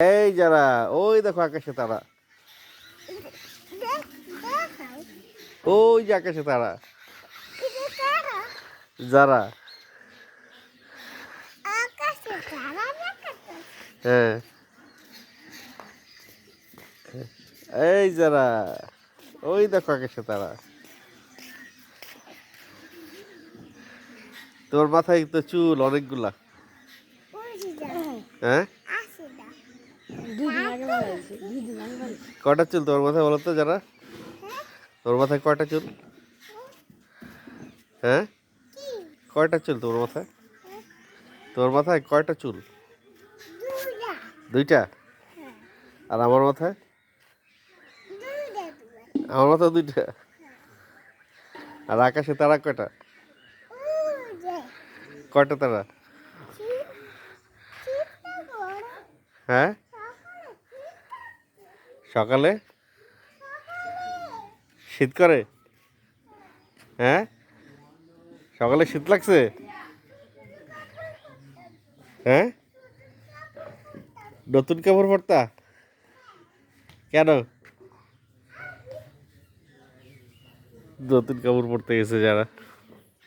এই যারা, ওই দেখো আকাশে তারা, ওই যে আকাশে তারা, যারা, হ্যাঁ এই যারা, ওই দেখো আকাশে তারা। তোমার মাথায় তো চুল অনেকগুলা। হ্যাঁ, কয়টা চুল তোমার মাথায় বলো তো যারা? তোর মাথায় কয়টা চুল? হ্যাঁ, কয়টা চুল তোমার মাথায়? তোর মাথায় কয়টা চুল? দুইটা। আর আমার মাথায়? আমার মাথায় দুইটা। আর আকাশে তারা কয়টা? কয়টা তারা? হ্যাঁ, সকালে শীত করে? হ্যাঁ, সকালে শীত লাগছে? হ্যাঁ, নতুন কাপড় পরতা? কেন নতুন কাপড় পরতে গেছে যারা?